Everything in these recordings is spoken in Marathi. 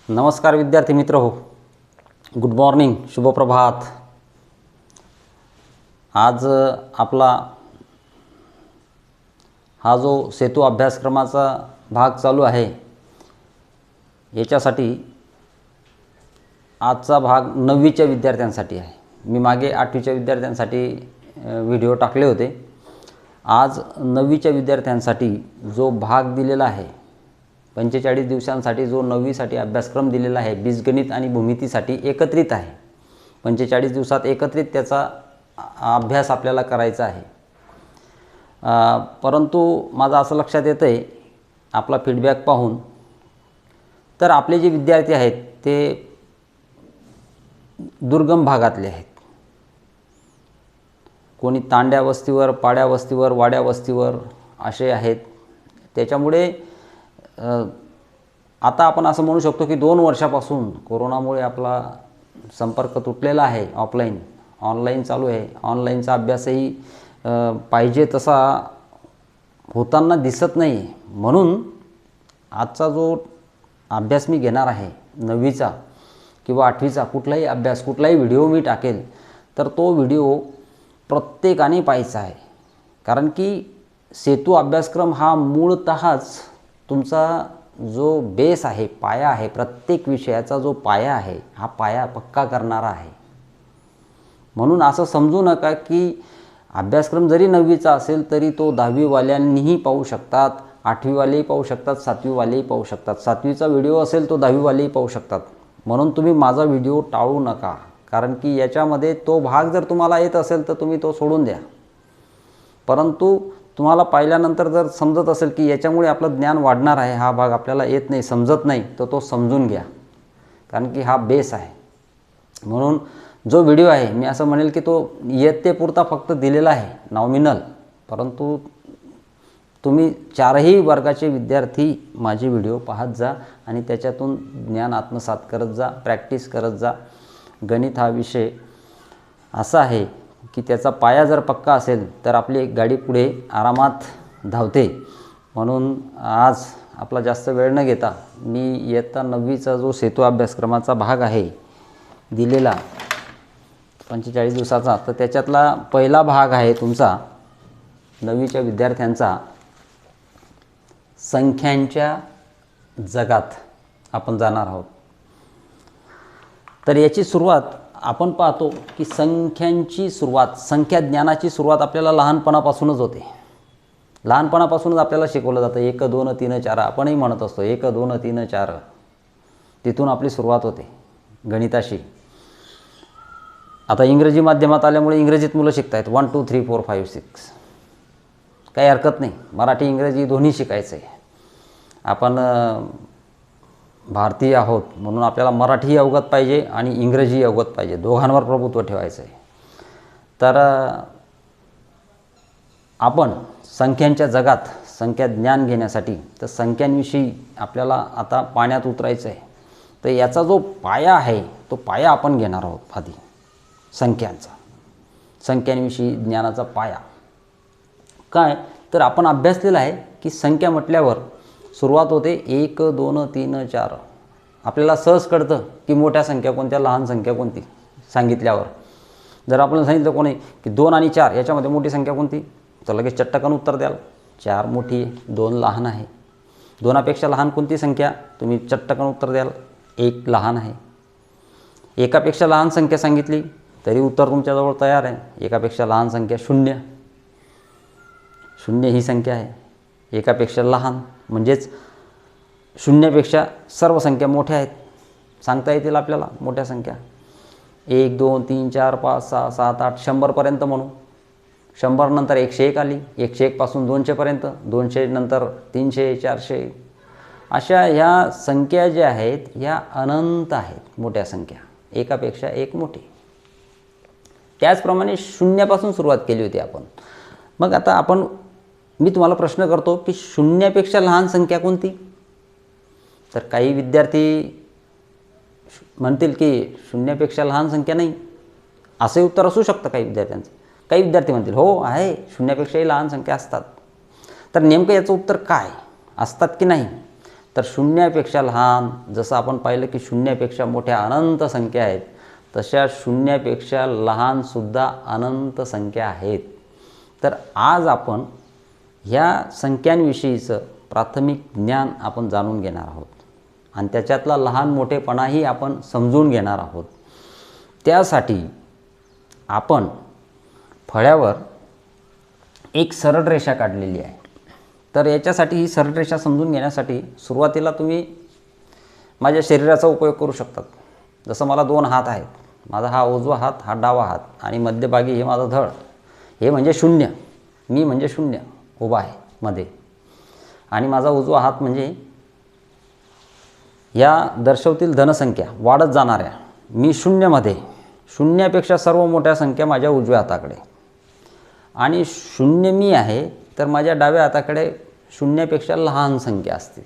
नमस्कार विद्यार्थी मित्र हो, गुड मॉर्निंग, शुभप्रभात। आज आपला हा जो सेतू अभ्यासक्रमाचा भाग चालू आहे याच्यासाठी आजचा भाग 9वीच्या विद्यार्थ्यांसाठी आहे। मी मागे 8वीच्या विद्यार्थ्यांसाठी व्हिडिओ टाकले होते। आज 9वीच्या विद्यार्थ्यांसाठी जो भाग दिलेला आहे 45 दिवसांसाठी जो 9वीसाठी अभ्यासक्रम दिलेला आहे, बीजगणित आणि भूमितीसाठी एकत्रित आहे। 45 दिवसात एकत्रित त्याचा अभ्यास आपल्याला करायचा आहे। परंतु माझं असं लक्षात येतं आहे आपला फीडबॅक पाहून, तर आपले जे विद्यार्थी आहेत ते दुर्गम भागातले आहेत। कोणी तांड्या वस्तीवर, पाड्या वस्तीवर, वाड्या वस्तीवर असे आहेत। त्याच्यामुळे आता आपण असं म्हणू शकतो की 2 वर्षापासून कोरोनामुळे आपला संपर्क तुटलेला आहे। ऑनलाईन चालू आहे। ऑनलाईनचा अभ्यासही पाहिजे तसा होताना दिसत नाही। म्हणून आजचा जो अभ्यास मी घेणार आहे 9वीचा किंवा 8वीचा कुठलाही अभ्यास, कुठलाही व्हिडिओ मी टाकेल तर तो व्हिडिओ प्रत्येकाने पाहायचा आहे। कारण की सेतू अभ्यासक्रम हा मूळतःच तुमचा जो बेस आहे, पाया आहे, प्रत्येक विषयाचा जो पाया आहे हा पाया पक्का करणारा आहे। म्हणून असं समजू नका की अभ्यासक्रम जरी 9वीचा असेल तरी तो 10वीवाल्यांनीही पाहू शकतात, 8वीवालेही पाहू शकतात, 7वीवालेही पाहू शकतात। 7वीचा व्हिडिओ असेल तो 10वीवालेही पाहू शकतात। म्हणून तुम्ही माझा व्हिडिओ टाळू नका, कारण की याच्यामध्ये तो भाग जर तुम्हाला येत असेल तर तुम्ही तो सोडून द्या। परंतु तुम्हाला पाहिल्यानंतर जर समजत असेल की याच्यामुळे आपलं ज्ञान वाढणार आहे, हा भाग आपल्याला येत नाही, समजत नाही, तर तो समजून घ्या, कारण की हा बेस आहे। म्हणून जो व्हिडिओ आहे मी असं म्हणेल की तो इयत्तेपुरता फक्त दिलेला आहे, नॉमिनल। परंतु तुम्ही 4ही वर्गाचे विद्यार्थी माझे व्हिडिओ पाहत जा आणि त्याच्यातून ज्ञान आत्मसात करत जा, प्रॅक्टिस करत जा। गणित हा विषय असा आहे की त्याचा पाया जर पक्का असेल तर आपली गाडी पुढे आरामात धावते। म्हणून आज आपला जास्त वेळ न घेता मी इयत्ता 9वीचा जो सेतू अभ्यासक्रमाचा भाग आहे दिलेला 45 दिवसाचा, तर त्याच्यातला पहिला भाग आहे तुमचा 9वीच्या विद्यार्थ्यांचा संख्यांच्या जगात आपण जाणार आहोत। तर याची सुरुवात आपण पाहतो की संख्यांची सुरुवात, संख्या ज्ञानाची सुरुवात आपल्याला लहानपणापासूनच होते। लहानपणापासूनच आपल्याला शिकवलं जातं 1 2 3 4, आपणही म्हणत असतो 1 2 3 4। तिथून आपली सुरुवात होते गणिताशी। आता इंग्रजी माध्यमात आल्यामुळे इंग्रजीत मुलं शिकतायत 1 2 3 4 5 6, काही हरकत नाही। मराठी इंग्रजी दोन्ही शिकायचं आहे। आपण भारतीय आहोत म्हणून आपल्याला मराठीही अवगत पाहिजे आणि इंग्रजीही अवगत पाहिजे, दोघांवर प्रभुत्व ठेवायचं आहे। तर आपण संख्यांच्या जगात संख्या ज्ञान घेण्यासाठी तर संख्यांविषयी आपल्याला आता पाण्यात उतरायचं आहे। तर याचा जो पाया आहे तो पाया आपण घेणार आहोत आधी, संख्यांचा, संख्यांविषयी ज्ञानाचा पाया काय, तर आपण अभ्यासलेलं आहे की संख्या म्हटल्यावर सुरुवात होते 1 2 3 4। आपल्याला सहज कळतं की मोठ्या संख्या कोणत्या, लहान संख्या कोणती सांगितल्यावर। जर आपल्याला सांगितलं कोणी की 2 आणि 4 याच्यामध्ये मोठी संख्या कोणती, तर लगेच चटकन उत्तर द्याल 4 मोठी आहे, 2 लहान आहे। 2पेक्षा लहान कोणती संख्या, तुम्ही चटकन उत्तर द्याल 1 लहान आहे। 1पेक्षा लहान संख्या सांगितली तरी उत्तर तुमच्याजवळ तयार आहे। 1पेक्षा लहान संख्या 0, 0 ही संख्या आहे। 1पेक्षा लहान म्हणजेच 0पेक्षा सर्व संख्या मोठ्या आहेत, सांगता येतील आपल्याला मोठ्या संख्या। 1 2 3 4 5 6 7 8 100पर्यंत म्हणू। 100 नंतर 101 आली, 101 पासून 200 पर्यंत, 200 नंतर 300 400, अशा ह्या संख्या ज्या आहेत ह्या अनंत आहेत, मोठ्या संख्या, 1पेक्षा 1 मोठी। त्याचप्रमाणे 0पासून सुरुवात केली होती आपण। मग आता मी तुम्हाला प्रश्न करतो की 0पेक्षा लहान संख्या कोणती, तर काही विद्यार्थी म्हणतील की 0पेक्षा लहान संख्या नाही, असे उत्तर असू शकतं काही विद्यार्थ्यांचं। काही विद्यार्थी म्हणतील हो आहे, 0पेक्षाही लहान संख्या असतात। तर नेमकं याचं उत्तर काय, असतात की नाही, तर शून्यापेक्षा लहान, जसं आपण पाहिलं की शून्यापेक्षा मोठ्या अनंत संख्या आहेत, तशा शून्यापेक्षा लहानसुद्धा अनंत संख्या आहेत. तर आज आपण ह्या संख्यांविषयीचं प्राथमिक ज्ञान आपण जाणून घेणार आहोत आणि त्याच्यातला लहान मोठेपणाही आपण समजून घेणार आहोत. त्यासाठी आपण फळ्यावर एक सरळ रेषा काढलेली आहे. तर याच्यासाठी ही सरळ रेषा समजून घेण्यासाठी सुरुवातीला तुम्ही माझ्या शरीराचा उपयोग करू शकतात. जसं मला 2 हात आहेत, माझा हा उजवा हात, हा डावा हात आणि मध्यभागी हे माझं धड, हे म्हणजे शून्य, मी म्हणजे शून्य उभा आहे मध्ये, आणि माझा उजवा हात म्हणजे या दर्शवतील धनसंख्या वाढत जाणाऱ्या, मी शून्यमध्ये, शून्यापेक्षा सर्व मोठ्या संख्या माझ्या उजव्या हाताकडे, आणि शून्य मी आहे तर माझ्या डाव्या हाताकडे शून्यापेक्षा लहान संख्या असतील.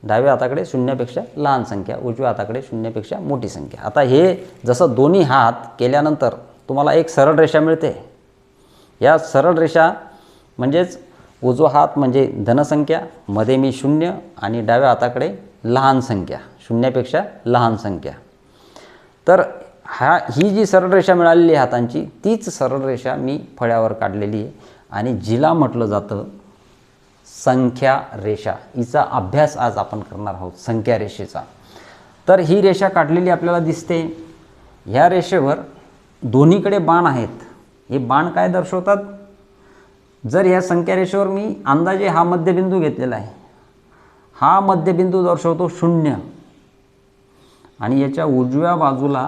डाव्या हाताकडे शून्यापेक्षा लहान संख्या, उजव्या हाताकडे शून्यापेक्षा मोठी संख्या. आता हे जसं दोन्ही हात केल्यानंतर तुम्हाला एक सरळ रेषा मिळते. या सरळ रेषा म्हणजेच उजवा हात म्हणजे धनसंख्या, मध्ये मी शून्य आणि डाव्या हाताकडे लहान संख्या, शून्यापेक्षा लहान संख्या. तर ही जी सरळ रेषा मिळालेली आहे हातांची, तीच सरळ रेषा मी फळ्यावर काढलेली आहे आणि जिला म्हटलं जातं संख्या रेषा. हिचा अभ्यास आज आपण करणार आहोत, संख्या रेषेचा. तर ही रेषा काढलेली आपल्याला दिसते. ह्या रेषेवर दोन्हीकडे बाण आहेत. हे बाण काय दर्शवतात? जर ह्या संख्या रेषेवर मी अंदाजे हा मध्यबिंदू घेतलेला आहे, हा मध्यबिंदू दर्शवतो 0 आणि याच्या उजव्या बाजूला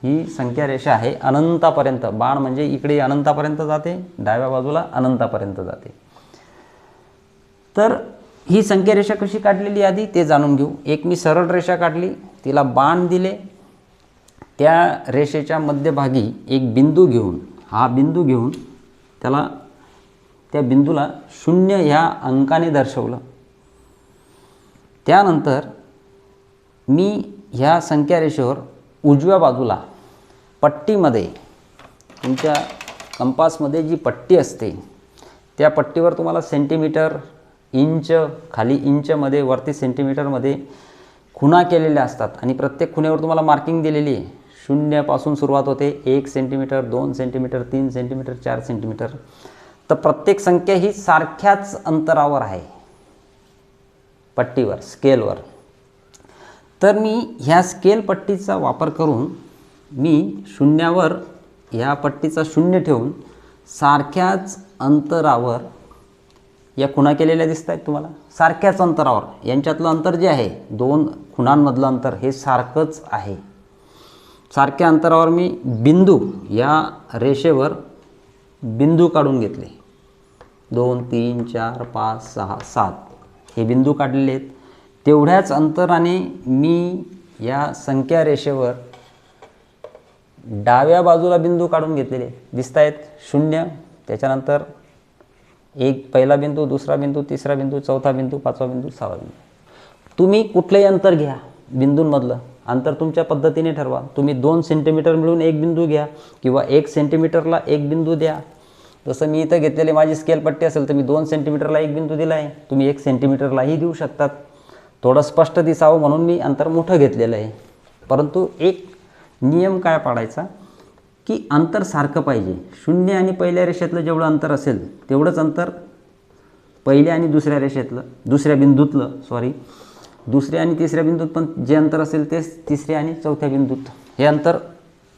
ही संख्या रेषा आहे अनंतापर्यंत. बाण म्हणजे इकडे अनंतापर्यंत जाते, डाव्या बाजूला अनंतापर्यंत जाते. तर ही संख्या रेषा कशी काढलेली आधी ते जाणून घेऊ. एक मी सरळ रेषा काढली, तिला बाण दिले, त्या रेषेच्या मध्यभागी एक बिंदू घेऊन, हा बिंदू घेऊन त्या बिंदूला 0 ह्या अंकाने दर्शवलं. त्यानंतर मी ह्या संख्या रेषेवर उजव्या बाजूला पट्टीमध्ये, तुमच्या कंपासमध्ये जी पट्टी असते त्या पट्टीवर तुम्हाला सेंटीमीटर, इंच, खाली इंचमध्ये, वरती सेंटीमीटरमध्ये खुणा केलेल्या असतात आणि प्रत्येक खुणेवर तुम्हाला मार्किंग दिलेली आहे. 0 पासून सुरुवात होते, 1 सेंटीमीटर, 2 सेंटीमीटर, 3 सेंटीमीटर, 4 सेंटीमीटर. तर प्रत्येक संख्या ही सारख्याच अंतरावर आहे पट्टीवर, स्केलवर. तर मी ह्या स्केल पट्टीचा वापर करून मी शून्यावर ह्या पट्टीचा 0 ठेवून सारख्याच अंतरावर या खुणा केलेल्या दिसत आहेत तुम्हाला, सारख्याच अंतरावर. यांच्यातलं अंतर जे आहे, 2 खुणांमधलं अंतर हे सारखंच आहे. सारख्या अंतरावर मी बिंदू, या रेषेवर बिंदू काढून घेतले. 2, 3, 4, 5, 6, 7 हे बिंदू काढलेले आहेत. तेवढ्याच अंतराने मी या संख्या रेषेवर डाव्या बाजूला बिंदू काढून घेतलेले दिसत आहेत. 0, त्याच्यानंतर एक पहिला बिंदू, दुसरा बिंदू, तिसरा बिंदू, चौथा बिंदू, 5वा बिंदू, 6वा बिंदू. तुम्ही कुठलंही अंतर घ्या, बिंदूंमधलं अंतर तुमच्या पद्धतीने ठरवा. तुम्ही 2 सेंटीमीटर मिळून एक बिंदू घ्या किंवा 1 सेंटीमीटरला एक बिंदू द्या. जसं मी इथं घेतलेले माझी स्केल पट्टी असेल तर मी 2 सेंटीमीटरला एक बिंदू दिला आहे. तुम्ही 1 सेंटीमीटरलाही देऊ शकतात. थोडं स्पष्ट दिसावं म्हणून मी अंतर मोठं घेतलेलं आहे. परंतु एक नियम काय पाडायचा की अंतर सारखं पाहिजे. 0 आणि पहिल्या रेषेतलं जेवढं अंतर असेल तेवढंच अंतर पहिल्या आणि दुसऱ्या रेषेतलं, दुसऱ्या बिंदूतलं, दुसऱ्या आणि तिसऱ्या बिंदूत पण जे अंतर असेल तेच तिसऱ्या आणि चौथ्या बिंदूत. हे अंतर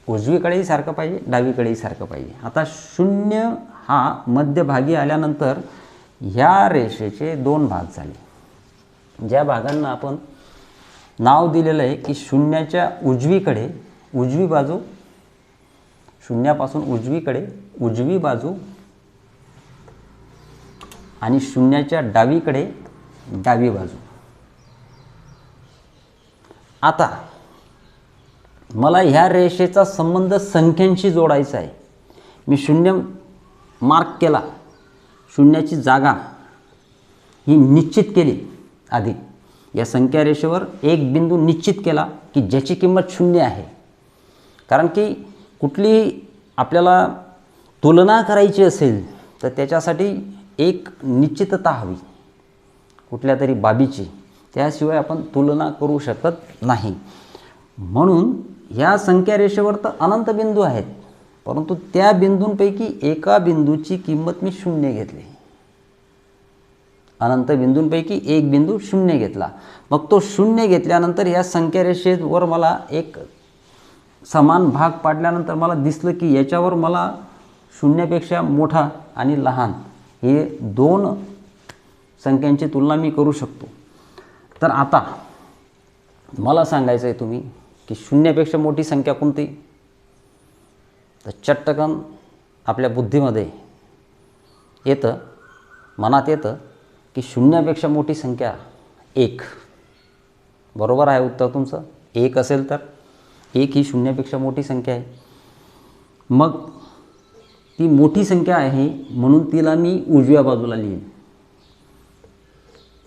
उजवीकडेही सारखं पाहिजे, डावीकडेही सारखं पाहिजे. आता 0 हा मध्यभागी आल्यानंतर ह्या रेषेचे 2 भाग झाले. ज्या भागांना आपण नाव दिलेलं आहे की शून्याच्या उजवीकडे, उजवी बाजू, शून्यापासून उजवीकडे उजवी बाजू आणि शून्याच्या डावीकडे डावी बाजू. आता मला ह्या रेषेचा संबंध संख्यांशी जोडायचा आहे. मी 0 मार्क केला, शून्याची जागा ही निश्चित केली. आधी या संख्या रेषेवर एक बिंदू निश्चित केला की ज्याची किंमत 0 आहे. कारण की कुठली आपल्याला तुलना करायची असेल तर त्याच्यासाठी एक निश्चितता हवी. कुठल्या तरी बाबीची, त्याशिवाय आपण तुलना करू शकत नाही. म्हणून ह्या संख्या रेषेवर तर अनंत बिंदू आहेत, परंतु त्या बिंदूंपैकी एका बिंदूची किंमत मी शून्य घेतली. अनंत बिंदूंपैकी एक बिंदू शून्य घेतला. मग तो शून्य घेतल्यानंतर या संख्या रेषेवर मला एक समान भाग पाडल्यानंतर मला दिसलं की याच्यावर मला शून्यापेक्षा मोठा आणि लहान हे दोन संख्यांची तुलना मी करू शकतो. तर आता मला सांगायचं आहे तुम्ही की शून्यापेक्षा मोठी संख्या कोणती? तर चटकन आपल्या बुद्धीमध्ये येतं, मनात येतं की शून्यापेक्षा मोठी संख्या एक. बरोबर आहे उत्तर तुमचं. एक असेल तर एक ही शून्यापेक्षा मोठी संख्या आहे. मग ती मोठी संख्या आहे म्हणून तिला मी उजव्या बाजूला लिहीन.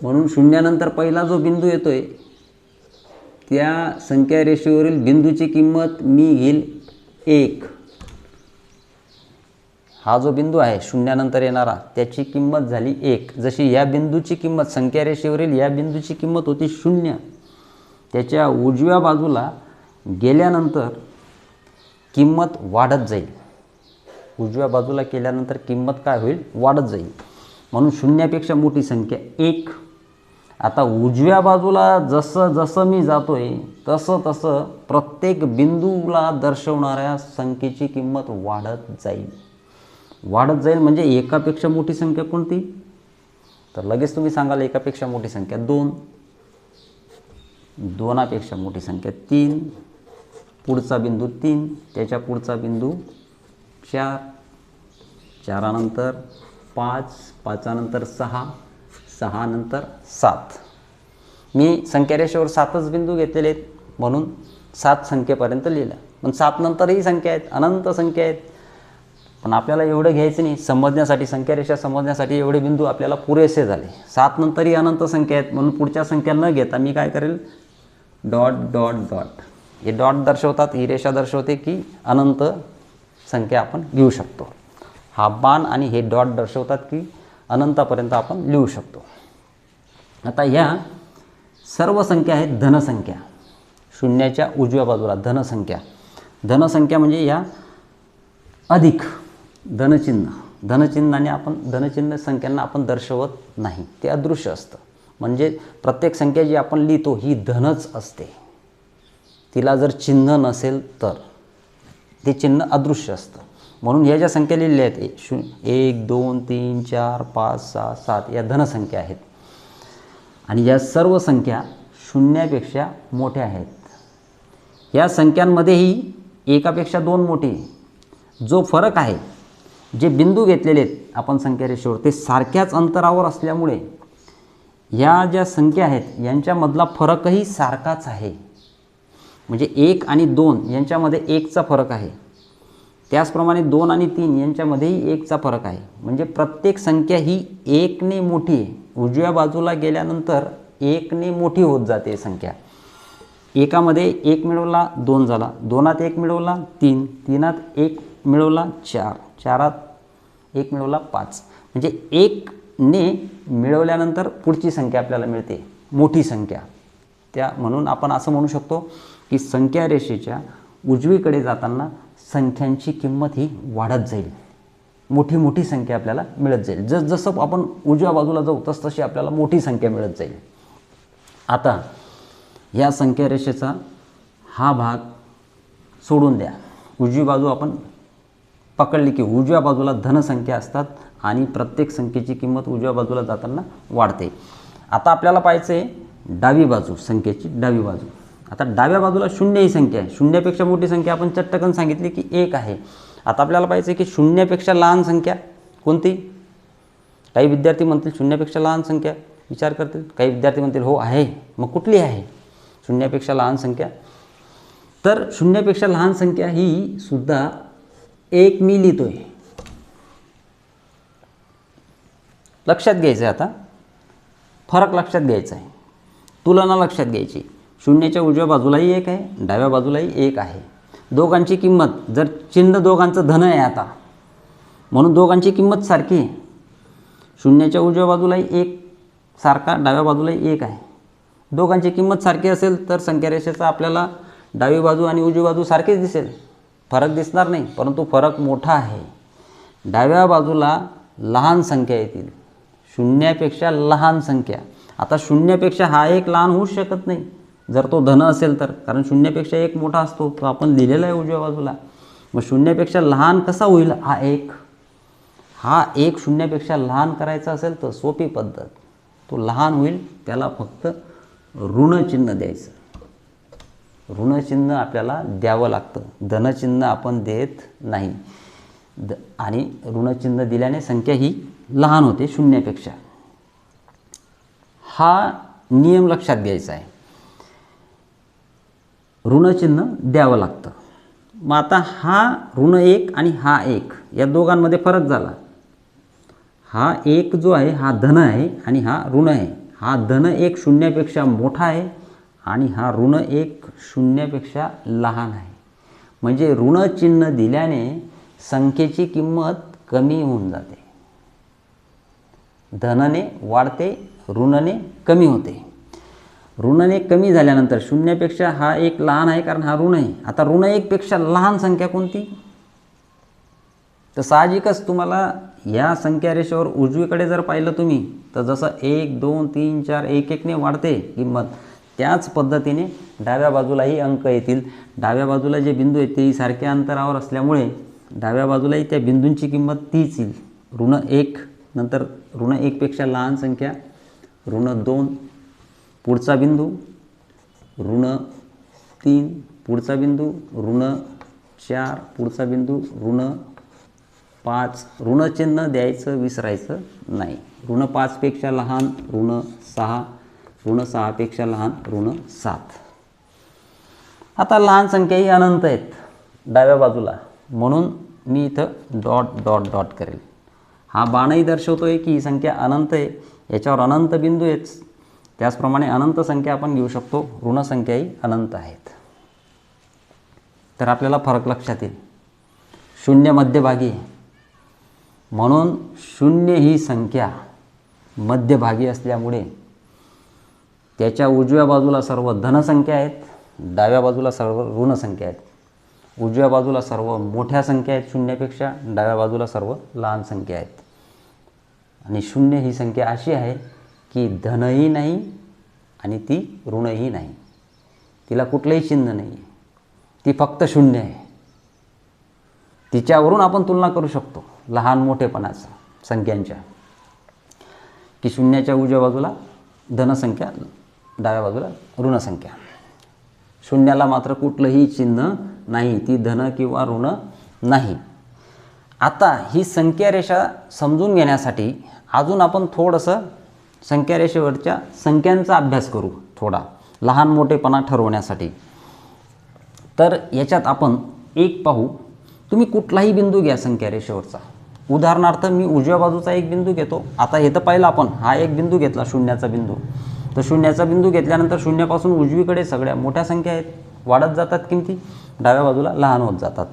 म्हणून शून्यानंतर पहिला जो बिंदू येतोय त्या संख्या रेषेवरील बिंदूची किंमत मी घेईल एक. हा जो बिंदू आहे शून्यानंतर येणारा त्याची किंमत झाली एक. जशी या बिंदूची किंमत संख्या रेषेवरील या बिंदूची किंमत होती शून्य, त्याच्या उजव्या बाजूला गेल्यानंतर किंमत वाढत जाईल. उजव्या बाजूला केल्यानंतर किंमत काय होईल? वाढत जाईल. म्हणून शून्यापेक्षा मोठी संख्या एक. आता उजव्या बाजूला जसं जसं मी जातोय तसं तसं प्रत्येक बिंदूला दर्शवणाऱ्या संख्येची किंमत वाढत जाईल. वाढत जाईल म्हणजे एकापेक्षा मोठी संख्या कोणती? तर लगेच तुम्ही सांगाल एकापेक्षा मोठी संख्या दोन, दोनापेक्षा मोठी संख्या तीन, पुढचा बिंदू तीन, त्याच्या पुढचा बिंदू चार, चारानंतर पाच, पाचानंतर सहा, सहानंतर सात. मी संख्या रेषेवर सातच बिंदू घेतलेले आहेत म्हणून सात संख्येपर्यंत लिहिलं. पण सात नंतरही संख्या आहेत, अनंत संख्या आहेत. पण आपल्याला एवढं घ्यायचं नाही समजण्यासाठी, संख्या रेषा समजण्यासाठी एवढे बिंदू आपल्याला पुरेसे झाले. सात नंतरही अनंत संख्या आहेत म्हणून पुढच्या संख्या न घेता मी काय करेल? Dot dot dot. हे डॉट दर्शवतात, ही रेषा दर्शवते की अनंत संख्या आपण लिहू शकतो. हा बाण आणि हे डॉट दर्शवतात की अनंतापर्यंत आपण लिहू शकतो. आता ह्या सर्व संख्या आहेत धनसंख्या. शून्याच्या उजव्या बाजूला धनसंख्या. धनसंख्या म्हणजे या अधिक धनचिन्ह. धनचिन्हाने आपण धनचिन्ह संख्यांना आपण दर्शवत नाही, ते अदृश्य असतं. म्हणजे प्रत्येक संख्या जी आपण लिहितो ही धनच असते. तिला जर चिन्ह नसेल तर ते चिन्ह अदृश्य असतं. म्हणून ह्या ज्या संख्या लिहिल्या आहेत 1 2 3 4 5 6 7 या धनसंख्या आहेत. आणि या सर्व संख्या शून्यापेक्षा मोठ्या आहेत. या संख्यांमध्येही एकापेक्षा दोन मोठी. जो फरक आहे, जे बिंदू घेतलेले आहेत आपण संख्या रेषेवर ते सारख्याच अंतरावर असल्यामुळे ह्या ज्या संख्या आहेत यांच्यामधला फरकही सारखाच आहे. म्हणजे 1 आणि 2 यांच्यामध्ये 1चा फरक आहे. त्याचप्रमाणे 2 आणि 3 यांच्यामध्येही 1चा फरक आहे. म्हणजे प्रत्येक संख्या ही 1ने मोठी आहे. उजव्या बाजूला गेल्यानंतर 1ने मोठी होत जाते संख्या. एकामध्ये 1 मिळवला 2 झाला, 2त 1 मिळवला 3, 3त 1 मिळवला 4, 4त 1 मिळवला 5. म्हणजे 1ने मिळवल्यानंतर पुढची संख्या आपल्याला मिळते मोठी संख्या. म्हणून आपण असं म्हणू शकतो की संख्या रेषेच्या उजवीकडे जाताना संख्यांची किंमत ही वाढत जाईल. मोठी मोठी संख्या आपल्याला मिळत जाईल. जसं आपण उजव्या बाजूला जाऊ तसतशी आपल्याला मोठी संख्या मिळत जाईल. आता या संख्या रेषेचा हा भाग सोडून द्या. उजवी बाजू आपण पकडली की उजव्या बाजूला धनसंख्या असतात आणि प्रत्येक संख्येची किंमत उजव्या बाजूला जाताना वाढते. आता आपल्याला पाहायचं आहे डावी बाजू, संख्येची डावी बाजू. आता डाव्या बाजूला शून्य ही संख्या आहे. शून्यापेक्षा मोठी संख्या आपण चटकन सांगितली की 1 आहे. आता आपल्याला पाहायचं आहे की शून्यापेक्षा लहान संख्या कोणती? काही विद्यार्थी म्हणतील शून्यापेक्षा लहान संख्या, विचार करतील. काही विद्यार्थी म्हणतील हो आहे. मग कुठली आहे शून्यापेक्षा लहान संख्या? तर शून्यापेक्षा लहान संख्या ही सुद्धा 1 मी लिहितोय. लक्षात घ्यायचं आहे, आता फरक लक्षात घ्यायचा आहे, तुलना लक्षात घ्यायची. शून्याच्या उजव्या बाजूलाही 1 आहे, डाव्या बाजूलाही 1 आहे. दोघांची किंमत, जर चिन्ह दोघांचं धन आहे आता म्हणून दोघांची किंमत सारखी आहे. शून्याच्या उजव्या बाजूलाही 1 सारखा डाव्या बाजूला 1 आहे. दोघांची किंमत सारखी असेल तर संख्या रेषेचा आपल्याला डावी बाजू आणि उजवी बाजू सारखीच दिसेल, फरक दिसणार नाही. परंतु फरक मोठा आहे. डाव्या बाजूला लहान संख्या येतील, शून्यापेक्षा लहान संख्या. आता शून्यापेक्षा हा एक लहान होऊच शकत नाही जर तो धन असेल तर, कारण शून्यापेक्षा एक मोठा असतो, तो आपण लिहिलेला आहे उजव्या बाजूला. मग शून्यापेक्षा लहान कसा होईल हा एक शून्यापेक्षा लहान करायचा असेल तर सोपी पद्धत, तो लहान होईल त्याला फक्त ऋणचिन्ह द्यायचं. ऋणचिन्ह आपल्याला द्यावं लागतं, धनचिन्ह आपण देत नाही. आणि ऋणचिन्ह दिल्याने संख्या ही लहान होते शून्यापेक्षा. हा नियम लक्षात घ्यायचा आहे, ऋणचिन्ह द्यावं लागतं. मग आता हा ऋण 1 आणि हा 1 या दोघांमध्ये फरक झाला. हा 1 जो आहे हा धन आहे आणि हा ऋण आहे. हा धन 1 शून्यापेक्षा मोठा आहे आणि हा ऋण 1 शून्यापेक्षा लहान आहे. म्हणजे ऋणचिन्ह दिल्याने संख्येची किंमत कमी होऊन जाते, धनने वाढते, ऋणने कमी होते. ऋणने कमी झाल्यानंतर शून्यापेक्षा हा 1 लहान आहे कारण हा ऋण आहे. आता ऋण 1 पेक्षा लहान संख्या कोणती? तर साहजिकच तुम्हाला या संख्या रेषेवर उजवीकडे जर पाहिलं तुम्ही तर जसं 1, 2, 3, 4 1-1ने वाढते किंमत, त्याच पद्धतीने डाव्या बाजूलाही अंक येतील. डाव्या बाजूला जे बिंदू आहेत तेही सारख्या अंतरावर असल्यामुळे डाव्या बाजूलाही त्या बिंदूंची किंमत तीच येईल. ऋण 1 नंतर ऋण 1 पेक्षा लहान संख्या, ऋण 2 पुढचा बिंदू, ऋण 3 पुढचा बिंदू, ऋण 4 पुढचा बिंदू, ऋण 5. ऋणचिन्ह द्यायचं विसरायचं नाही. ऋण 5 पेक्षा लहान ऋण 6, ऋण 6 पेक्षा लहान ऋण 7. आता लहान संख्याही अनंत आहेत डाव्या बाजूला, म्हणून मी इथं डॉट डॉट डॉट करेल. हा बाणही दर्शवतोय की ही संख्या अनंत आहे, याच्यावर अनंत बिंदू आहेत. त्याचप्रमाणे अनंत संख्या आपण घेऊ शकतो, ऋणसंख्याही अनंत आहेत. तर आपल्याला फरक लक्षात येईल. शून्य मध्यभागी आहे, म्हणून शून्य ही संख्या मध्यभागी असल्यामुळे त्याच्या उजव्या बाजूला सर्व धनसंख्या आहेत, डाव्या बाजूला सर्व ऋणसंख्या आहेत. उजव्या बाजूला सर्व मोठ्या संख्या आहेत शून्यापेक्षा, डाव्या बाजूला सर्व लहान संख्या आहेत. आणि शून्य ही संख्या अशी आहे की धनही नाही आणि ती ऋणही नाही, तिला कुठलंही चिन्ह नाही आहे, ती फक्त शून्य आहे. तिच्यावरून आपण तुलना करू शकतो लहान मोठेपणाचा संख्यांच्या, की शून्याच्या उजव्या बाजूला धनसंख्या, डाव्या बाजूला ऋणसंख्या. शून्याला मात्र कुठलंही चिन्ह नाही, ती धन किंवा ऋण नाही. आता ही संख्या रेषा समजून घेण्यासाठी अजून आपण थोडंसं संख्या रेषेवरच्या संख्यांचा अभ्यास करू, थोडा लहान मोठेपणा ठरवण्यासाठी. तर याच्यात आपण एक पाहू. तुम्ही कुठलाही बिंदू घ्या संख्या रेषेवरचा. उदाहरणार्थ मी उजव्या बाजूचा एक बिंदू घेतो. आता हे तर पाहिलं आपण, हा एक बिंदू घेतला शून्याचा बिंदू. तर शून्याचा बिंदू घेतल्यानंतर शून्यापासून उजवीकडे सगळ्या मोठ्या संख्या आहेत, वाढत जातात किमती, डाव्या बाजूला लहान होत जातात.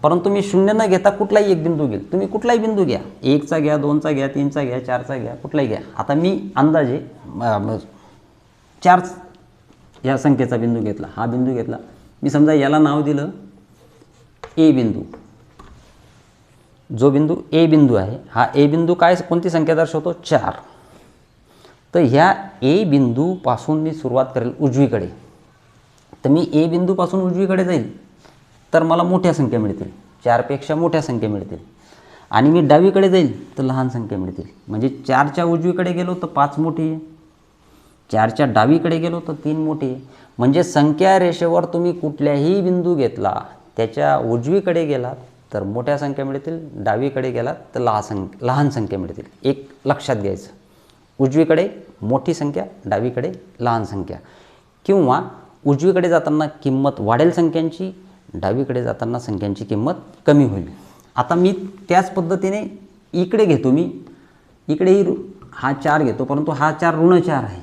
परंतु मी शून्य न घेता कुठलाही एक बिंदू घेईल. तुम्ही कुठलाही बिंदू घ्या, 1चा घ्या, 2चा घ्या, 3चा घ्या, 4चा घ्या, कुठलाही घ्या. आता मी अंदाजे 4 या संख्येचा बिंदू घेतला, हा बिंदू घेतला. मी समजा याला नाव दिलं ए बिंदू. जो बिंदू ए बिंदू आहे, हा ए बिंदू कोणती संख्या दर्शवतो? 4. तर ह्या ए बिंदूपासून मी सुरुवात करेल उजवीकडे. तर मी ए बिंदूपासून उजवीकडे जाईल तर मला मोठ्या संख्या मिळतील, 4पेक्षा मोठ्या संख्या मिळतील. आणि मी डावीकडे जाईल तर लहान संख्या मिळतील. म्हणजे 4च्या उजवीकडे गेलो तर 5 मोठी आहे, 4च्या डावीकडे गेलो तर 3 मोठी आहे. म्हणजे संख्या रेषेवर तुम्ही कुठल्याही बिंदू घेतला, त्याच्या उजवीकडे गेलात तर मोठ्या संख्या मिळतील, डावीकडे गेलात तर लहान संख्या मिळतील. एक लक्षात घ्यायचं, उजवीकडे मोठी संख्या, डावीकडे लहान संख्या. किंवा उजवीकडे जाताना किंमत वाढेल संख्यांची, डावीकडे जाताना संख्यांची किंमत कमी होईल. आता मी त्याच पद्धतीने इकडे घेतो. मी इकडेही हा 4 घेतो, परंतु हा 4 ऋण 4 आहे.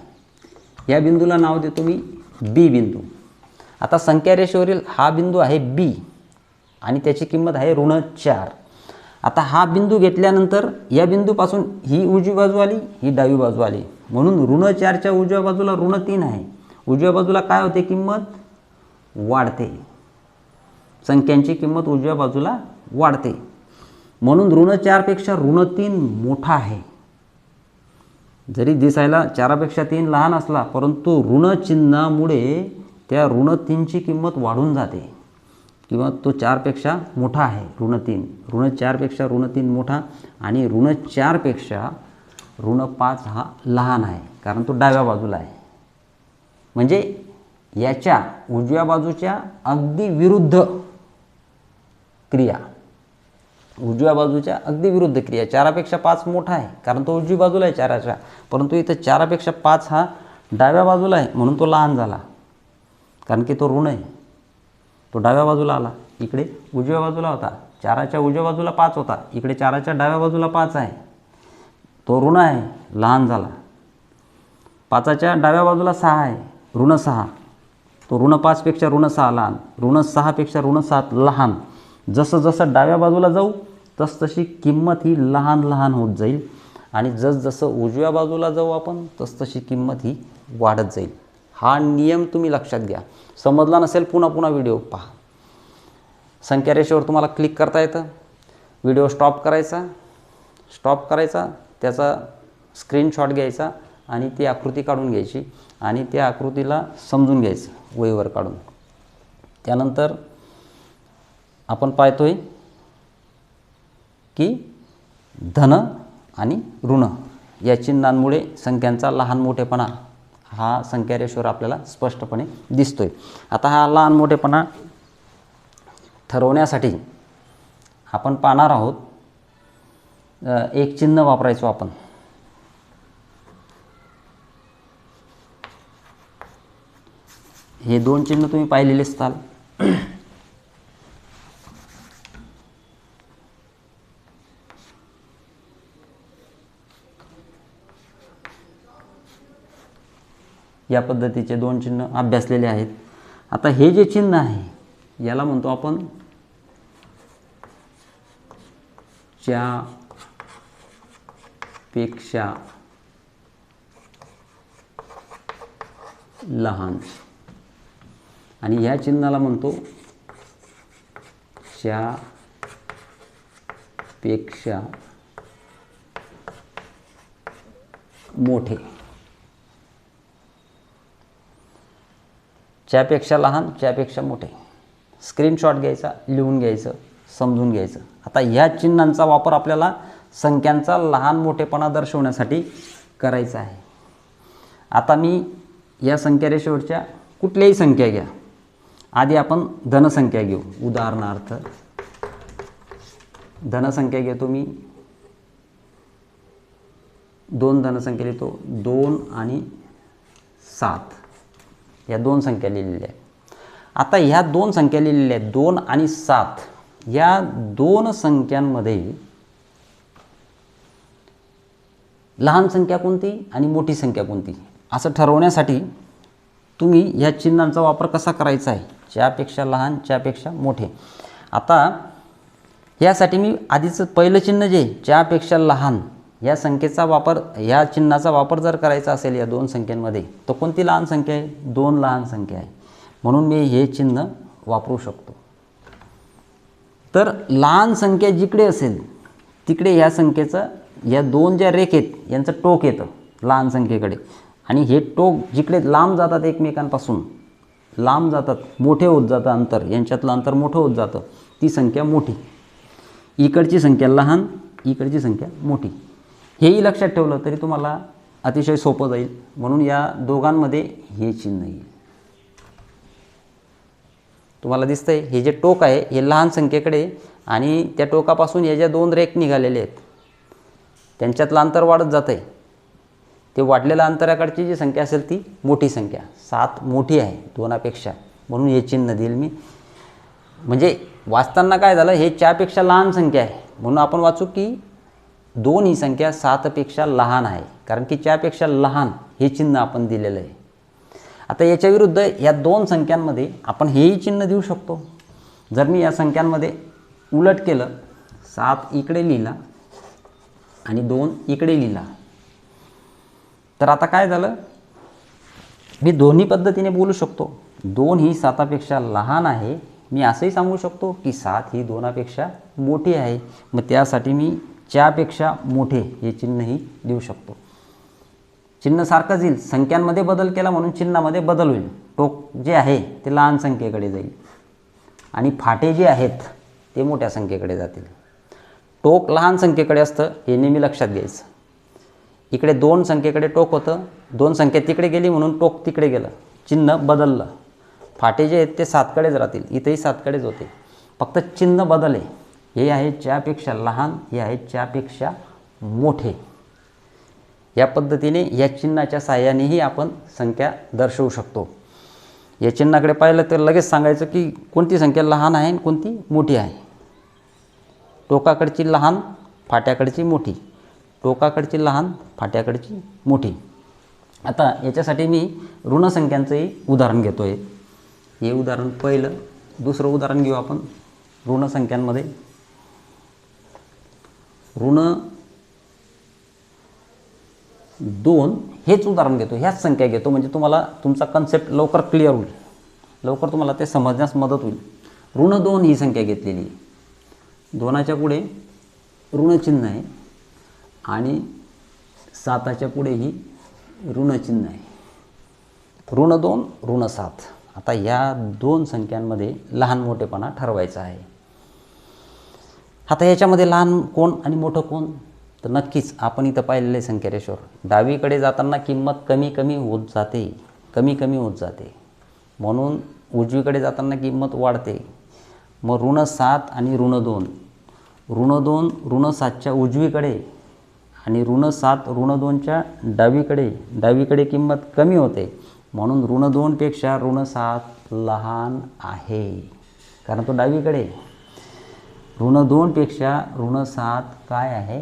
या बिंदूला नाव देतो मी बी बिंदू. आता संख्या रेषेवरील हा बिंदू आहे बी आणि त्याची किंमत आहे ऋण 4. आता हा बिंदू घेतल्यानंतर या बिंदूपासून ही उजवी बाजू आली, ही डावी बाजू आली, म्हणून ऋण 4च्या उजव्या बाजूला ऋण 3 आहे. उजव्या बाजूला काय होते, किंमत वाढते, संख्यांची किंमत उजव्या बाजूला वाढते. म्हणून ऋण 4पेक्षा ऋण 3 मोठा आहे. जरी दिसायला 4पेक्षा 3 लहान असला, परंतु ऋण चिन्हामुळे त्या ऋण 3ची किंमत वाढून जाते, किंवा तो 4पेक्षा मोठा आहे. ऋण 3, ऋण 4पेक्षा ऋण 3 मोठा, आणि ऋण 4पेक्षा ऋण 5 हा लहान आहे, कारण तो डाव्या बाजूला आहे. म्हणजे याच्या उजव्या बाजूच्या अगदी विरुद्ध क्रिया, उजव्या बाजूच्या अगदी विरुद्ध क्रिया. 4पेक्षा 5 मोठा आहे, कारण तो उजवी बाजूला आहे 4च्या, परंतु इथं 4पेक्षा 5 हा डाव्या बाजूला आहे, म्हणून तो लहान झाला, कारण की तो ऋण आहे, तो डाव्या बाजूला आला. इकडे उजव्या बाजूला होता, 4च्या उजव्या बाजूला 5 होता, इकडे 4च्या डाव्या बाजूला 5 आहे, तो ऋण आहे, लहान झाला. 5च्या डाव्या बाजूला 6 आहे, ऋण 6, तो ऋण 5पेक्षा ऋण 6 लहान, ऋण 6पेक्षा ऋण 7 लहान. जसं जसं डाव्या बाजूला जाऊ तसतशी किंमत ही लहान लहान होत जाईल, आणि जसजसं उजव्या बाजूला जाऊ आपण तसतशी किंमत ही वाढत जाईल. हा नियम तुम्ही लक्षात घ्या. समजला नसेल पुन्हा पुन्हा व्हिडिओ पहा. संख्या रेषेवर तुम्हाला क्लिक करता येतं, व्हिडिओ स्टॉप करायचा, त्याचा स्क्रीनशॉट घ्यायचा आणि ती आकृती काढून घ्यायची, आणि त्या आकृतीला समजून घ्यायचं वहीवर काढून. त्यानंतर आपण पाहतोय की धन आणि ऋण या चिन्हांमुळे संख्यांचा लहान मोठेपणा हा संख्या रेषेवर आपल्याला स्पष्टपणे दिसतोय. आता हा लहान मोठेपणा ठरवण्यासाठी आपण पाहणार आहोत, एक चिन्ह वापरायचो आपण. हे 2 चिन्ह तुम्ही पाहिलेले असताल. या पद्धतीचे 2 चिन्ह अभ्यासलेले आहेत. आता हे जे चिन्ह आहे याला म्हणतो आपण च्यापेक्षा लहान, आणि ह्या चिन्हाला म्हणतो च्यापेक्षा मोठे. च्यापेक्षा लहान, च्यापेक्षा मोठे. स्क्रीनशॉट घ्यायचा, लिहून घ्यायचं, समजून घ्यायचं. आता ह्या चिन्हांचा वापर आपल्याला संख्यांचा लहान मोठेपणा दर्शवण्यासाठी करायचा आहे. आता मी या संख्या रेषेवरच्या कुठल्याही संख्या घ्या. आधी आपण धनसंख्या घेऊ. उदाहरणार्थ धनसंख्या घेतो मी, 2 धनसंख्या लिहितो. 2 आणि 7 या 2 संख्या लिहिलेल्या आहेत. आता ह्या 2 संख्या लिहिलेल्या आहेत, 2 आणि 7, या 2 संख्यांमध्ये लहान संख्या कोणती आणि मोठी संख्या कोणती असं ठरवण्यासाठी तुम्ही ह्या चिन्हांचा वापर कसा करायचा आहे, च्यापेक्षा लहान, च्यापेक्षा मोठे. आता यासाठी मी आधीचं पहिलं चिन्ह जे च्यापेक्षा लहान या संख्येचा वापर, या चिन्हाचा वापर जर करायचा असेल या 2 संख्यांमध्ये, तर कोणती लहान संख्या आहे, 2 लहान संख्या आहे, म्हणून मी हे चिन्ह वापरू शकतो. तर लहान संख्या जिकडे असेल तिकडे ह्या संख्येचं, या 2 ज्या रेखेत यांचं टोक येतं लहान संख्येकडे, आणि हे टोक जिकडे लांब जातात, एकमेकांपासून लांब जातात, मोठे होत जातं अंतर, यांच्यातलं अंतर मोठं होत जातं, ती संख्या मोठी. इकडची संख्या लहान, इकडची संख्या मोठी. हेही लक्षात ठेवलं तरी तुम्हाला अतिशय सोपं जाईल, म्हणून या दोघांमध्ये हे चिन्ह येईल. तुम्हाला दिसतंय हे जे टोक आहे हे लहान संख्येकडे, आणि त्या टोकापासून या ज्या 2 रेख निघालेले आहेत त्यांच्यातलं अंतर वाढत जातं आहे. ते वाढलेल्या अंतराकडची जी संख्या असेल ती मोठी संख्या, 7 मोठी आहे 2पेक्षा, म्हणून हे चिन्ह देईल मी. म्हणजे वाचताना काय झालं, हे च्यापेक्षा लहान संख्या आहे, म्हणून आपण वाचू की 2 ही संख्या 7पेक्षा लहान आहे, कारण की च्यापेक्षा लहान हे चिन्ह आपण दिलेलं आहे. आता याच्या विरुद्ध या 2 संख्यांमध्ये आपण हेही चिन्ह देऊ शकतो. जर मी या संख्यांमध्ये उलट केलं, 7 इकडे लिहिला आणि 2 इकडे लिहिला, तर आता काय झालं, मी दोन्ही पद्धतीने बोलू शकतो. 2 ही 7पेक्षा लहान आहे. मी असंही सांगू शकतो की 7 ही 2पेक्षा मोठी आहे. मग त्यासाठी मी च्यापेक्षा मोठे हे चिन्हही देऊ शकतो. चिन्ह सारखंच येईल, संख्यांमध्ये बदल केला म्हणून चिन्हामध्ये बदल होईल. टोक जे आहे ते लहान संख्येकडे जाईल आणि फाटे जे आहेत ते मोठ्या संख्येकडे जातील. टोक लहान संख्येकडे असतं हे नेहमी लक्षात घ्यायचं. इकडे 2 संख्येकडे टोक होतं, 2 संख्या तिकडे गेली म्हणून टोक तिकडे गेलं, चिन्ह बदललं. फाटे जे आहेत ते 7कडेच राहतील, इथेही 7कडेच होते, फक्त चिन्ह बदल आहे. हे आहे च्यापेक्षा लहान, हे आहे च्यापेक्षा मोठे. या पद्धतीने या चिन्हाच्या साहाय्यानेही आपण संख्या दर्शवू शकतो. या चिन्हाकडे पाहिलं तर लगेच सांगायचं की कोणती संख्या लहान आहे आणि कोणती मोठी आहे. टोकाकडची लहान, फाट्याकडची मोठी, टोकाकडची लहान, फाट्याकडची मोठी. आता याच्यासाठी मी ऋणसंख्यांचंही उदाहरण घेतो आहे. हे उदाहरण पहिलं. दुसरं उदाहरण घेऊ आपण ऋणसंख्यांमध्ये. ऋण 2 हेच उदाहरण घेतो, ह्याच संख्या घेतो, म्हणजे तुम्हाला तुमचा कन्सेप्ट लवकर क्लिअर होईल, लवकर तुम्हाला ते समजण्यास मदत होईल. ऋण 2 ही संख्या घेतलेली आहे. 2च्या पुढे ऋणचिन्ह आहे आणि 7च्या पुढेही ऋणचिन्ह आहे. ऋण 2 ऋण 7. आता या 2 संख्यांमध्ये लहान मोठेपणा ठरवायचा आहे. आता याच्यामध्ये लहान कोण आणि मोठं कोण, तर नक्कीच आपण इथं पाहिलेलं आहे संख्या रेषेवर डावीकडे जाताना किंमत कमी कमी होत जाते, कमी कमी होत जाते, म्हणून उजवीकडे जाताना किंमत वाढते. मग ऋण 7 आणि ऋण 2, ऋण 2 ऋण 7च्या उजवीकडे आणि ऋण 7 ऋण 2च्या डावीकडे किंमत कमी होते, म्हणून ऋण 2पेक्षा ऋण 7 लहान आहे, कारण तो डावीकडे. ऋण 2पेक्षा ऋण 7 काय आहे,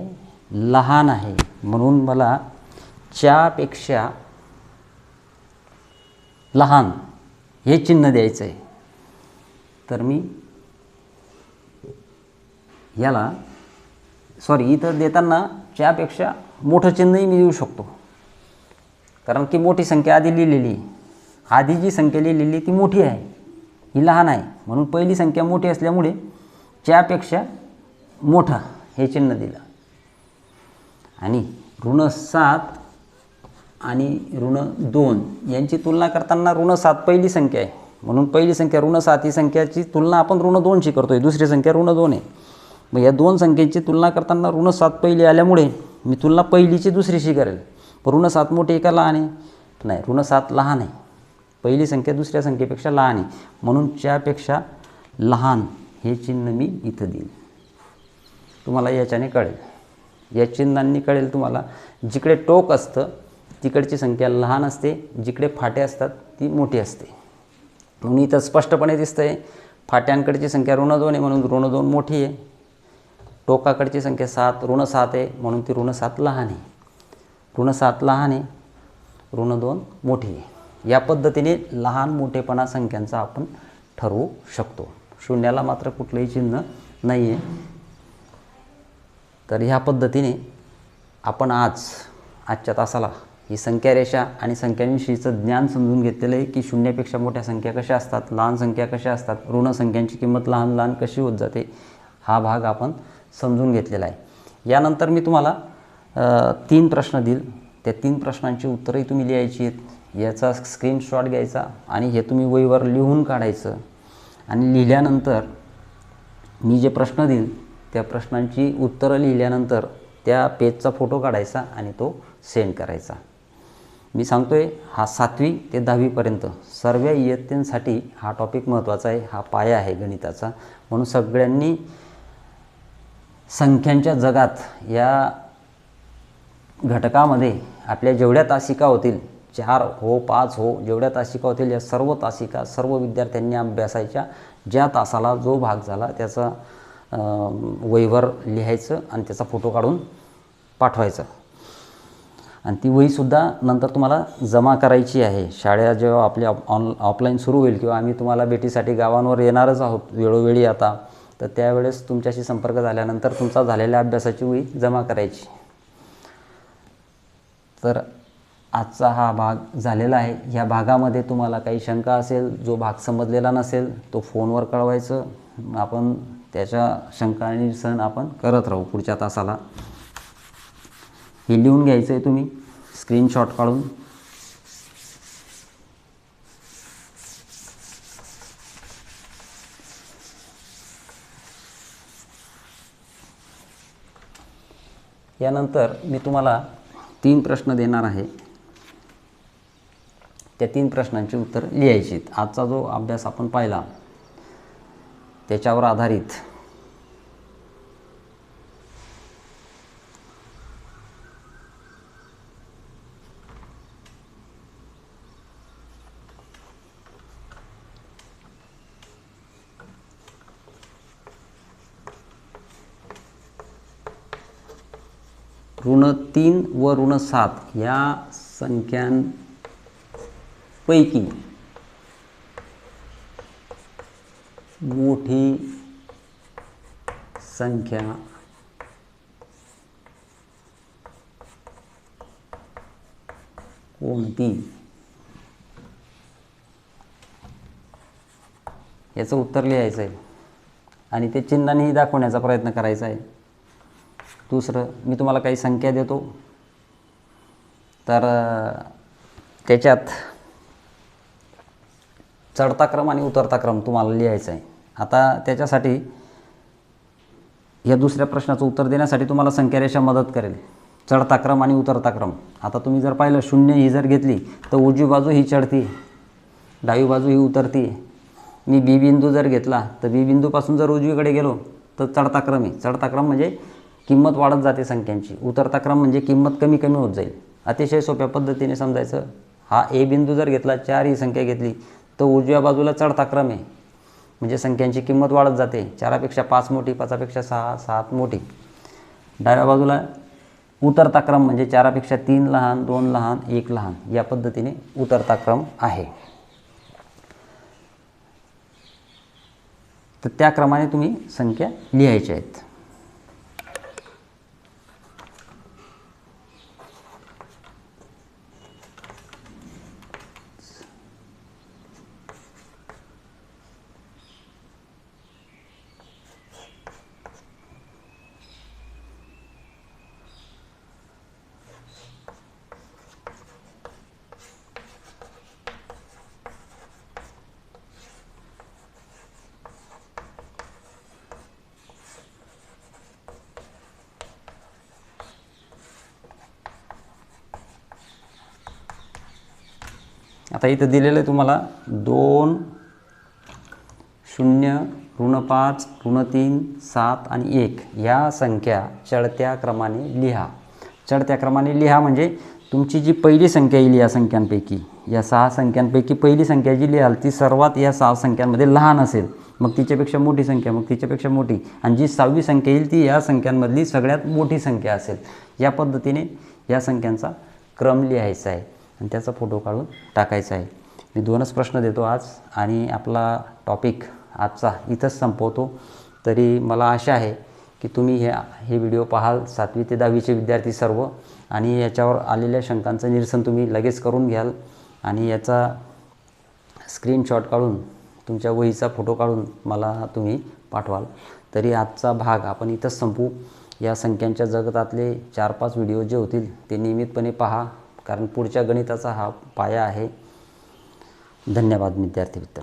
लहान आहे, म्हणून मला च्यापेक्षा लहान हे चिन्ह द्यायचं आहे. तर मी याला इथं देताना च्यापेक्षा मोठं चिन्हही मी देऊ शकतो, कारण की मोठी संख्या आधी लिहिलेली, आधी जी संख्या लिहिलेली ती मोठी आहे, ही लहान आहे, म्हणून पहिली संख्या मोठी असल्यामुळे च्यापेक्षा मोठा हे चिन्ह दिलं. आणि ऋण 7 आणि ऋण 2 यांची तुलना करताना ऋण 7 पहिली संख्या आहे, म्हणून पहिली संख्या ऋण 7 ही संख्याची तुलना आपण ऋण 2शी करतोय, दुसरी संख्या ऋण 2 आहे. मग या 2 संख्येची तुलना करताना ऋण 7 पहिली आल्यामुळे मी तुलना पहिलीची दुसरीशी करेल. ऋण 7 मोठी का लहान आहे, नाही, ऋण 7 लहान आहे, पहिली संख्या दुसऱ्या संख्येपेक्षा लहान आहे, म्हणून च्यापेक्षा लहान हे चिन्ह मी इथं देईल. तुम्हाला याच्याने कळेल, या चिन्हांनी कळेल तुम्हाला. जिकडे टोक असतं तिकडची संख्या लहान असते, जिकडे फाटे असतात ती मोठी असते. म्हणून इथं स्पष्टपणे दिसतं आहे फाट्यांकडची संख्या ऋण 2 आहे म्हणून ऋण 2 मोठी आहे, टोकाकडची संख्या 7 ऋण 7 आहे म्हणून ती ऋण 7 लहान आहे, ऋण 7 लहान आहे, ऋण 2 मोठी आहे. या पद्धतीने लहान मोठेपणा संख्यांचा आपण ठरवू शकतो. शून्याला मात्र कुठलंही चिन्ह नाही आहे. तर ह्या पद्धतीने आपण आजच्या तासाला ही संख्या रेषा आणि संख्यांविषयीचं ज्ञान समजून घेतलेलं आहे की शून्यापेक्षा मोठ्या संख्या कशा असतात, लहान संख्या कशा असतात, ऋण संख्यांची किंमत लहान लहान कशी होत जाते, हा भाग आपण समजून घेतलेला आहे. यानंतर मी तुम्हाला 3 प्रश्न देईल. त्या 3 प्रश्नांची उत्तरही तुम्ही लिहायची आहेत. याचा स्क्रीनशॉट घ्यायचा आणि हे तुम्ही वहीवर लिहून काढायचं आणि लिहिल्यानंतर मी जे प्रश्न देईल त्या प्रश्नांची उत्तरं लिहिल्यानंतर त्या पेजचा फोटो काढायचा आणि तो सेंड करायचा. मी सांगतोय हा 7वी ते 10वीपर्यंत सर्व इयत्तेसाठी हा टॉपिक महत्त्वाचा आहे, हा पाया आहे गणिताचा. म्हणून सगळ्यांनी संख्यांच्या जगात या घटकामध्ये आपल्या जेवढ्या तासिका होतील, 4 हो 5 हो, जेवढ्या तासिका होतील या सर्व तासिका सर्व विद्यार्थ्यांनी अभ्यासाच्या. ज्या तासाला जो भाग झाला त्याचा वहीवर लिहायचं आणि त्याचा फोटो काढून पाठवायचा. आणि ती वहीसुद्धा नंतर तुम्हाला जमा करायची आहे. शाळा जेव्हा आपली ऑफलाईन सुरू होईल किंवा आम्ही तुम्हाला भेटीसाठी गावांवर येणारच आहोत वेळोवेळी आता, तर त्यावेळेस तुमच्याशी संपर्क झाल्यानंतर तुमचा झालेल्या अभ्यासाची वही जमा करायची. तर आजचा हा भाग झालेला आहे. या भागामध्ये तुम्हाला काही शंका असेल, जो भाग समजलेला नसेल तो फोनवर कळवायचं. आपण त्याच्या शंका आणि निरसन आपण करत राहू पुढच्या तासाला. हे लिहून घ्यायचं आहे तुम्ही स्क्रीनशॉट काढून. यानंतर मी तुम्हाला 3 प्रश्न देणार आहे. त्या 3 प्रश्नांची उत्तर लिहायची. आजचा जो अभ्यास आपण पाहिला त्याच्यावर आधारित -3 व -7 या संख्यांपैकी मोठी संख्या कोणती याचं उत्तर लिहायचं आहे आणि ते चिन्हानेही दाखवण्याचा प्रयत्न करायचा आहे. दुसरं, मी तुम्हाला काही संख्या देतो, तर त्याच्यात चढता क्रम आणि उतरता क्रम तुम्हाला लिहायचा आहे. आता त्याच्यासाठी या दुसऱ्या प्रश्नाचं उत्तर देण्यासाठी तुम्हाला संख्यारेषा मदत करेल. चढता क्रम आणि उतरता क्रम. आता तुम्ही जर पाहिलं 0 ही जर घेतली तर उजवी बाजू ही चढती, डावी बाजू ही उतरती. मी बी बिंदू जर घेतला तर बी बिंदूपासून जर उजवीकडे गेलो तर चढता क्रम आहे. चढता क्रम म्हणजे किंमत वाढत जाते संख्यांची. उतरता क्रम म्हणजे किंमत कमी कमी होत जाईल. अतिशय सोप्या पद्धतीने समजायचं. हा ए बिंदू जर घेतला, 4 ही संख्या घेतली तर उजव्या बाजूला चढता क्रम आहे, म्हणजे संख्यांची किंमत वाढत जाते. 4पेक्षा 5 मोठी, 5पेक्षा 6, 7 मोठी. डाव्या बाजूला उतरता क्रम म्हणजे 4पेक्षा 3 लहान, 2 लहान, 1 लहान. या पद्धतीने उतरता क्रम आहे. तर त्या क्रमाने तुम्ही संख्या लिहायच्या आहेत. आता इथं दिलेलं आहे तुम्हाला 2, 0, -5, -3, 7 आणि 1 या संख्या चढत्या क्रमाने लिहा. चढत्या क्रमाने लिहा म्हणजे तुमची जी पहिली संख्या येईल या संख्यांपैकी, या 6 संख्यांपैकी पहिली संख्या जी लिहाल ती सर्वात या 6 संख्यांमध्ये लहान असेल, मग तिच्यापेक्षा मोठी संख्या, मग तिच्यापेक्षा मोठी, आणि जी 6वी संख्या येईल ती या संख्यांमधली सगळ्यात मोठी संख्या असेल. या पद्धतीने या संख्यांचा क्रम लिहायचा आहे आणि त्याचा फोटो काढून टाकायचा आहे. मी 2च प्रश्न देतो आज आणि आपला टॉपिक आजचा इथंच संपवतो. तरी मला आशा आहे की तुम्ही हे व्हिडिओ पाहाल, 7वी ते 10वीचे विद्यार्थी सर्व, आणि याच्यावर आलेल्या शंकांचं निरसन तुम्ही लगेच करून घ्याल आणि याचा स्क्रीनशॉट काढून तुमच्या वहीचा फोटो काढून मला तुम्ही पाठवाल. तरी आजचा भाग आपण इथंच संपवू. या संख्यांच्या जगतातले 4-5 व्हिडिओ जे होतील ते नियमितपणे पहा, कारण पुढच्या गणिताचा हा पाया आहे. धन्यवाद विद्यार्थी मित्र.